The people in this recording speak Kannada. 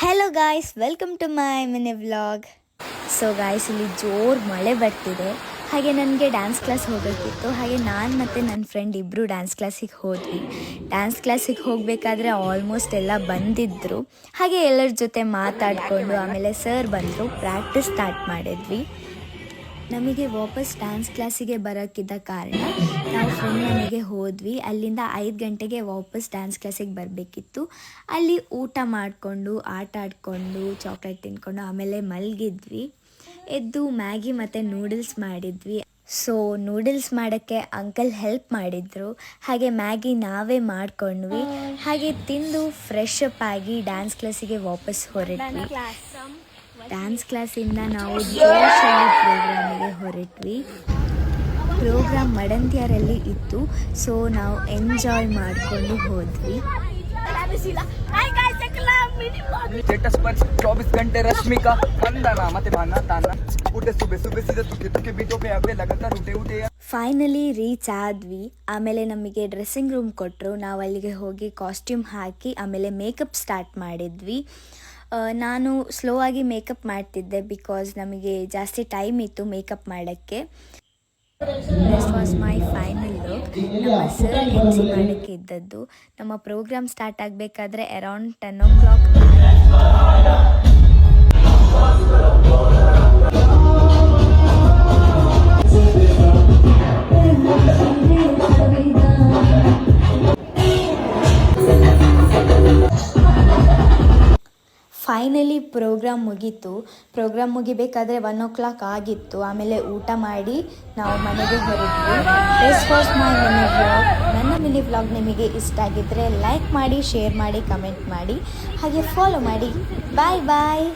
Hello guys, welcome to my mini vlog. So guys, ಇಲ್ಲಿ ಜೋರು ಮಳೆ ಬರ್ತಿದೆ. ಹಾಗೆ ನನಗೆ ಡ್ಯಾನ್ಸ್ ಕ್ಲಾಸ್ ಹೋಗಬೇಕಿತ್ತು. ಹಾಗೆ ನಾನು ಮತ್ತು ನನ್ನ ಫ್ರೆಂಡ್ ಇಬ್ಬರು ಡ್ಯಾನ್ಸ್ ಕ್ಲಾಸಿಗೆ ಹೋದ್ವಿ. ಡ್ಯಾನ್ಸ್ ಕ್ಲಾಸಿಗೆ ಹೋಗಬೇಕಾದ್ರೆ ಆಲ್ಮೋಸ್ಟ್ ಎಲ್ಲ ಬಂದಿದ್ದರು. ಹಾಗೆ ಎಲ್ಲರ ಜೊತೆ ಮಾತಾಡಿಕೊಂಡು ಆಮೇಲೆ ಸರ್ ಬಂದರು, ಪ್ರಾಕ್ಟೀಸ್ ಸ್ಟಾರ್ಟ್ ಮಾಡಿದ್ವಿ. ನಮಗೆ ವಾಪಸ್ ಡ್ಯಾನ್ಸ್ ಕ್ಲಾಸಿಗೆ ಬರೋಕ್ಕಿದ್ದ ಕಾರಣ ನಾವು ಫ್ರೆಂಡ್ ಮನೆಗೆ ಹೋದ್ವಿ. ಅಲ್ಲಿಂದ 5 ಗಂಟೆಗೆ ವಾಪಸ್ ಡ್ಯಾನ್ಸ್ ಕ್ಲಾಸಿಗೆ ಬರಬೇಕಿತ್ತು. ಅಲ್ಲಿ ಊಟ ಮಾಡಿಕೊಂಡು ಆಟ ಆಡಿಕೊಂಡು ಚಾಕ್ಲೇಟ್ ತಿಂದ್ಕೊಂಡು ಆಮೇಲೆ ಮಲಗಿದ್ವಿ. ಎದ್ದು ಮ್ಯಾಗಿ ಮತ್ತು ನೂಡಲ್ಸ್ ಮಾಡಿದ್ವಿ. ಸೊ ನೂಡಲ್ಸ್ ಮಾಡೋಕ್ಕೆ ಅಂಕಲ್ ಹೆಲ್ಪ್ ಮಾಡಿದರು. ಹಾಗೆ ಮ್ಯಾಗಿ ನಾವೇ ಮಾಡ್ಕೊಂಡ್ವಿ. ಹಾಗೆ ತಿಂದು ಫ್ರೆಶ್ ಅಪ್ ಆಗಿ ಡ್ಯಾನ್ಸ್ ಕ್ಲಾಸಿಗೆ ವಾಪಸ್ ಹೊರಟ್ವಿ. ಡ್ಯಾನ್ಸ್ ಕ್ಲಾಸಿಂದ ನಾವು ಜೋಶಲ್ಲಿ ಪ್ರೋಗ್ರಾಮಿಗೆ ಹೊರಟ್ವಿ. ಪ್ರೋಗ್ರಾಮ್ ಮಡಂತ್ಯಾರಲ್ಲಿ ಇತ್ತು. ಸೊ ನಾವು ಎಂಜಾಯ್ ಮಾಡಿಕೊಂಡು ಹೋದ್ವಿ. स्टेटस पर 24 घंटे रश्मिका वंदना ಮತ್ತೆ ತಾನ ಊಟೆ ಸುಬೆ ತುಕ್ಕೆ ಬೀಟೋ ಪೇ ಅವೇ ಲಗಾತಾರ್ ಊಟೆ ಫೈನಲಿ ರೀಚ್ ಆದ್ವಿ. ಆಮೇಲೆ ನಮಗೆ ಡ್ರೆಸ್ಸಿಂಗ್ ರೂಮ್ ಕೊಟ್ಟರು. ನಾವು ಅಲ್ಲಿಗೆ ಹೋಗಿ ಕಾಸ್ಟ್ಯೂಮ್ ಹಾಕಿ ಆಮೇಲೆ ಮೇಕಪ್ ಸ್ಟಾರ್ಟ್ ಮಾಡಿದ್ವಿ. ನಾನು ಸ್ಲೋ ಆಗಿ ಮೇಕಪ್ ಮಾಡ್ತಿದ್ದೆ ಬಿಕಾಸ್ ನಮಗೆ ಜಾಸ್ತಿ ಟೈಮ್ ಇತ್ತು ಮೇಕಪ್ ಮಾಡೋಕ್ಕೆ. This was my final look. ನಮ್ಮ ಸರ್ ಹೆಂಚಿ ಮಾಡೋಕ್ಕೆ ಇದ್ದದ್ದು. ನಮ್ಮ ಪ್ರೋಗ್ರಾಮ್ ಸ್ಟಾರ್ಟ್ ಆಗಬೇಕಾದ್ರೆ ಅರೌಂಡ್ 10 o'clock. ಫೈನಲಿ ಪ್ರೋಗ್ರಾಮ್ ಮುಗೀತು. ಪ್ರೋಗ್ರಾಮ್ ಮುಗಿಬೇಕಾದ್ರೆ 1 o'clock ಆಗಿತ್ತು. ಆಮೇಲೆ ಊಟ ಮಾಡಿ ನಾವು ಮನೆಗೆ ಹೊರಟ್ವಿ. This was my mini vlog. ನನ್ನ ಮಿನಿ ವ್ಲಾಗ್ ನಿಮಗೆ ಇಷ್ಟ ಆಗಿದ್ದರೆ ಲೈಕ್ ಮಾಡಿ, ಶೇರ್ ಮಾಡಿ, ಕಮೆಂಟ್ ಮಾಡಿ, ಹಾಗೆ ಫಾಲೋ ಮಾಡಿ. ಬಾಯ್ ಬಾಯ್.